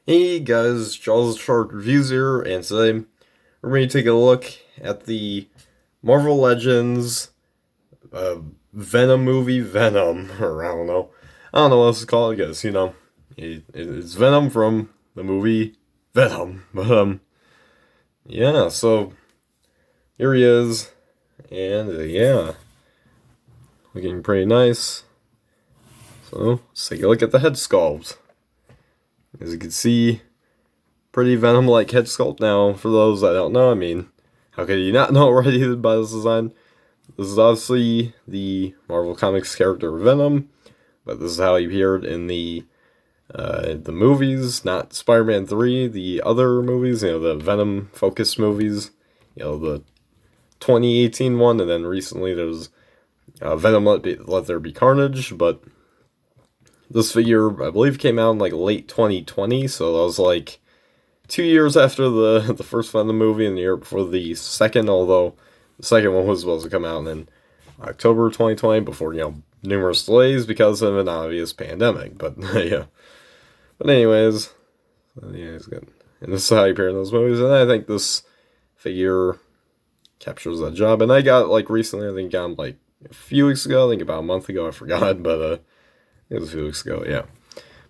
Hey guys, Charles Shark Reviews here, and today we're going to take a look at the Marvel Legends uh, Venom movie, Venom, or I don't know what else to call it, I guess, it's Venom from the movie Venom, but yeah, so here he is, and yeah, looking pretty nice, so let's take a look at the head sculpt. As you can see, pretty Venom-like head sculpt. Now, for those that don't know, I mean, how could you not know already by this design? This is obviously the Marvel Comics character Venom, but this is how he appeared in the movies, not Spider-Man 3, the other movies, the Venom-focused movies, the 2018 one, and then recently there's Venom Let There Be Carnage, but this figure, I believe, came out in like late 2020, so that was like 2 years after the first Venom movie and the year before the second, although the second one was supposed to come out in October 2020 before, numerous delays because of an obvious pandemic. But yeah. But anyways, yeah, he's good. And this is how he appeared in those movies, and I think this figure captures that job. And I got like recently, I think got him like a few weeks ago, I think about a month ago, I forgot, but it was a few weeks ago, yeah.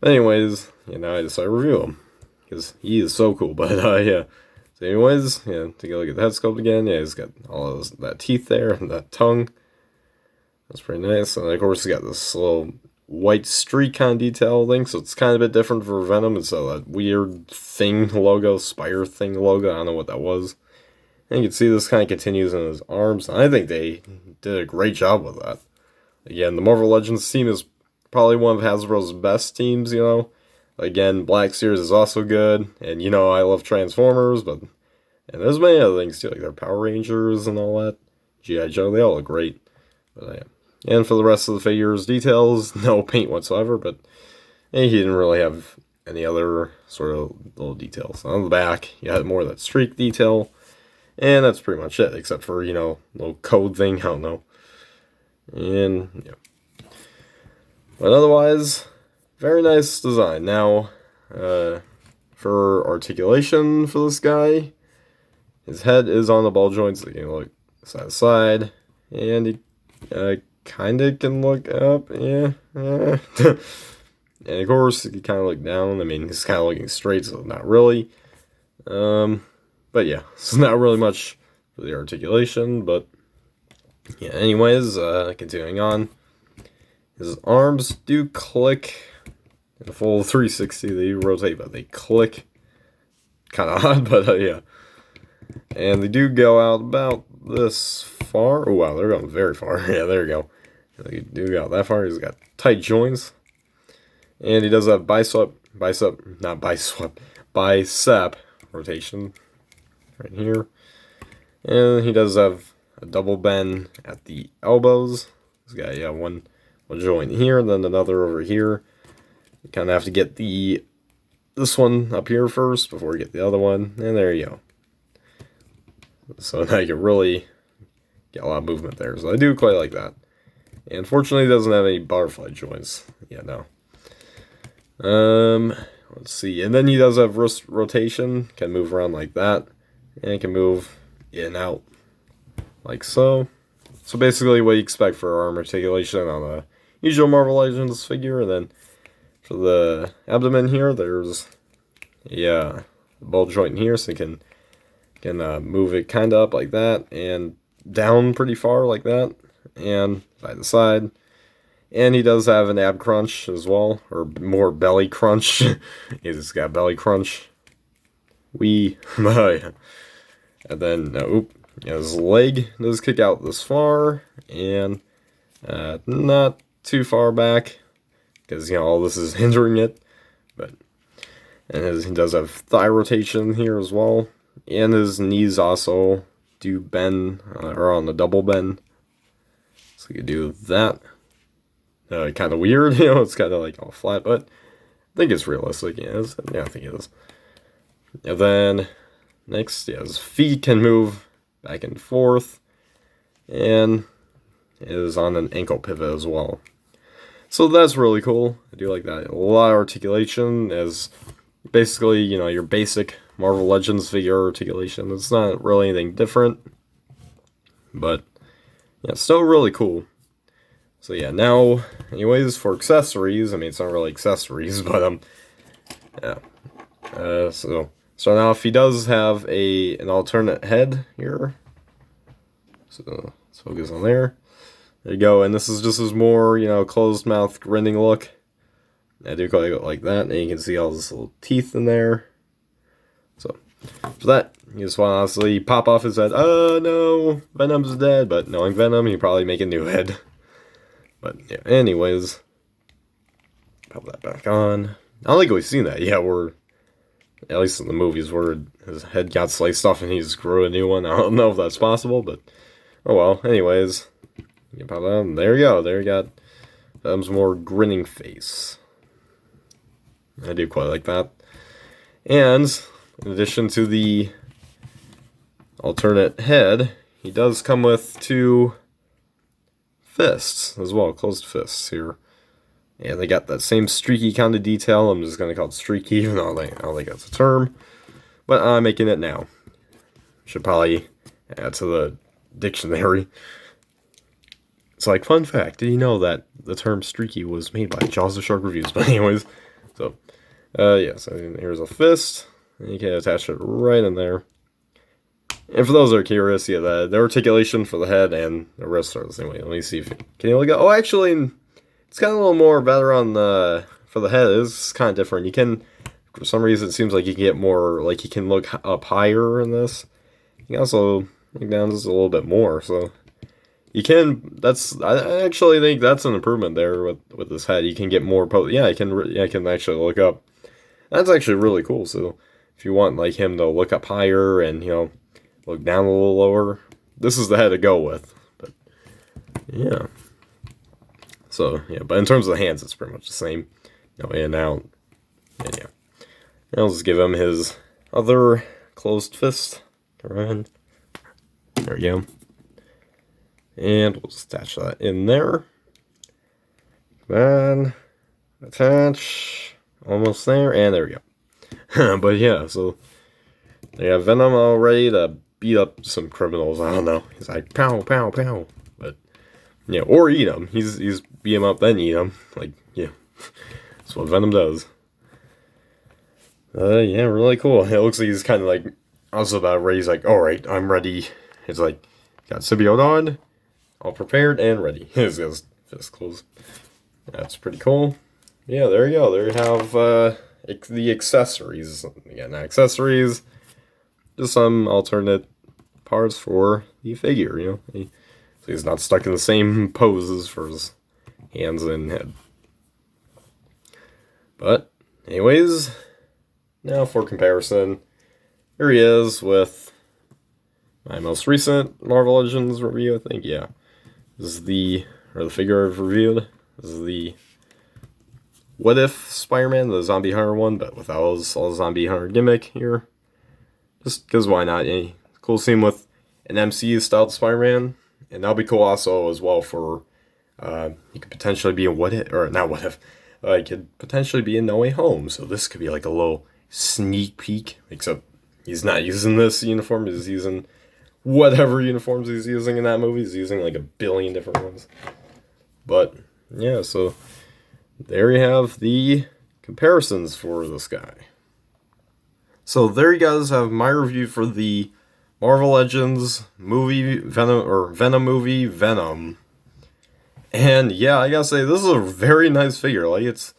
But anyways, I decided to review him because he is so cool. But yeah. So anyways, yeah, take a look at the head sculpt again. Yeah, he's got all of that teeth there and that tongue. That's pretty nice. And of course, he's got this little white streak kind of detail thing, so it's kind of a bit different for Venom. It's that weird thing logo, spire thing logo. I don't know what that was. And you can see this kind of continues in his arms. And I think they did a great job with that. Again, the Marvel Legends team is probably one of Hasbro's best teams, Again, Black Series is also good, and I love Transformers, and there's many other things too, like their Power Rangers and all that. G.I. Joe, they all look great. But yeah. And for the rest of the figures, details, no paint whatsoever, but he didn't really have any other sort of little details. On the back, you had more of that streak detail, and that's pretty much it, except for, little code thing, I don't know. And, yeah. But otherwise, very nice design. Now, for articulation for this guy, his head is on the ball joints. So you can look side to side, and he kind of can look up. Yeah. And of course, he kind of look down. I mean, he's kind of looking straight, so not really. But yeah, it's not really much for the articulation. But yeah, anyways, continuing on. His arms do click in a full 360. They rotate, but they click. Kind of odd, but yeah. And they do go out about this far. Oh, wow, they're going very far. Yeah, there you go. They do go out that far. He's got tight joints. And he does have bicep rotation right here. And he does have a double bend at the elbows. He's got, one joint here, then another over here. You kind of have to get this one up here first before you get the other one, and there you go. So now you can really get a lot of movement there. So I do quite like that. And fortunately, it doesn't have any butterfly joints. Yeah, no. Let's see. And then he does have wrist rotation. Can move around like that, and can move in and out like so. So basically, what you expect for arm articulation on a usual Marvel Legends figure. And then for the abdomen here, there's a ball joint in here, so you can move it kind of up like that and down pretty far like that, and by the side. And he does have an ab crunch as well, or more belly crunch. He's got belly crunch. And then his leg does kick out this far, and not too far back, because all this is hindering it. He does have thigh rotation here as well, and his knees also do bend, or on the double bend. So you can do that. Kind of weird, it's kind of like all flat, but I think it's realistic. Yeah, I think it is. And then next, his feet can move back and forth, and is on an ankle pivot as well. So that's really cool. I do like that. A lot of articulation, as basically, you know, your basic Marvel Legends figure articulation. It's not really anything different, but yeah, it's still really cool. So yeah, now, anyways, for accessories, I mean, it's not really accessories, but yeah. So now if he does have an alternate head here, so let's focus on there. There you go, and this is just his more, you know, closed mouth grinning look. I do call it like that, and you can see all his little teeth in there. So for that, you just want to honestly pop off his head. Oh no, Venom's dead, but knowing Venom, he'd probably make a new head. But yeah, anyways, pop that back on. I don't think we've seen that yet. We're at least in the movies where his head got sliced off and he just grew a new one. I don't know if that's possible, but oh well. Anyways, you pop that on. There you go. There you got Venom's more grinning face. I do quite like that. And in addition to the alternate head, he does come with 2 fists as well, closed fists here. And they got that same streaky kind of detail. I'm just going to call it streaky, even though I don't think that's a term. But I'm making it now. Should probably add to the dictionary. It's like, fun fact, did you know that the term streaky was made by Jaws the Shark Reviews? But anyways, so, yeah, so here's a fist. And you can attach it right in there. And for those that are curious, yeah, the articulation for the head and the wrist are the same way. Let me see if can you look at. Oh, actually, it's got a little more better on the for the head. It's kind of different. You can, for some reason, it seems like you can get more. Like you can look up higher in this. You can also look down just a little bit more. So you can. I actually think that's an improvement there with this head. You can get more. Yeah, I can actually look up. That's actually really cool. So if you want like him to look up higher and look down a little lower, this is the head to go with. But yeah. So yeah, but in terms of the hands, it's pretty much the same. In and out. And yeah. I'll just give him his other closed fist. There we go. And we'll just attach that in there. Then attach. Almost there, and there we go. But yeah, so they have Venom all ready to beat up some criminals. I don't know. He's like pow, pow, pow. But yeah, or eat them. He's beat him up then eat him. Like yeah, that's what Venom does. Yeah, really cool. It looks like he's kind of like also about ready. He's like, all right, I'm ready. It's like got symbiote on, all prepared and ready. His fist closed. That's pretty cool. Yeah, there you go. There you have the accessories. Again, accessories. Just some alternate parts for the figure, so he's not stuck in the same poses for his hands and head. But, anyways, now for comparison, here he is with my most recent Marvel Legends review, I think, yeah. This is the figure I've reviewed. This is the What If Spider-Man, the Zombie Hunter one, but without all the Zombie Hunter gimmick here. Just because why not? Cool scene with an MCU-styled Spider-Man. And that'll be cool also as well for, he could potentially be in What If, or not What If, he could potentially be in No Way Home. So this could be like a little sneak peek, except he's not using this uniform, he's using whatever uniforms he's using in that movie. He's using like 1 billion different ones. But, yeah, so there you have the comparisons for this guy. So there you guys have my review for the Marvel Legends movie Venom movie Venom. And yeah, I gotta say this is a very nice figure. Like it's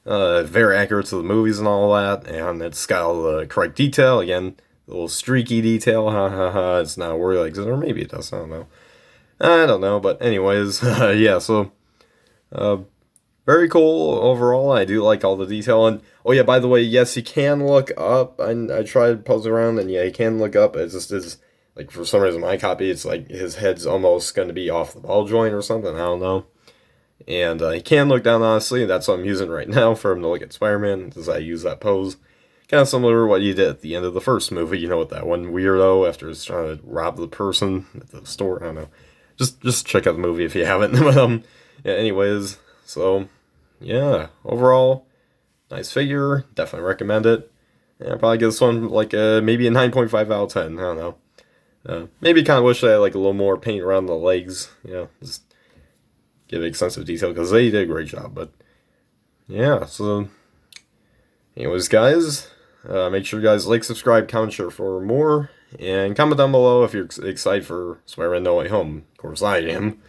very accurate to the movies and all that, and it's got all the correct detail. Again, the little streaky detail. Ha ha ha. It's not where like, or maybe it does. I don't know. But anyways, yeah. So. Very cool overall. I do like all the detail. And oh yeah, by the way, yes, he can look up. I tried puzzling around, and yeah, he can look up. It just is like for some reason my copy, it's like his head's almost going to be off the ball joint or something. I don't know. And he can look down, honestly. That's what I'm using right now for him to look at Spider-Man, as I use that pose. Kind of similar to what he did at the end of the first movie. With that one weirdo after he's trying to rob the person at the store. I don't know. Just check out the movie if you haven't. But yeah, anyways, so. Yeah, overall, nice figure. Definitely recommend it. Yeah, I'll probably give this one like maybe a 9.5 out of 10. I don't know. Maybe kind of wish I had like a little more paint around the legs. Just give extensive detail because they did a great job. But yeah, so anyways, guys, make sure you guys like, subscribe, comment, share for more, and comment down below if you're excited for Spider-Man No Way Home. Of course, I am.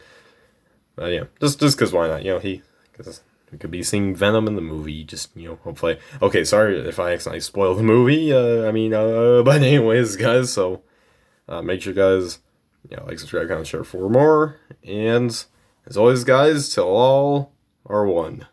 But yeah, just because why not? Because we could be seeing Venom in the movie. Just hopefully. Okay, sorry if I accidentally spoiled the movie. But anyways, guys, so make sure you guys, like, subscribe, comment, share for more, and as always, guys, till all are one.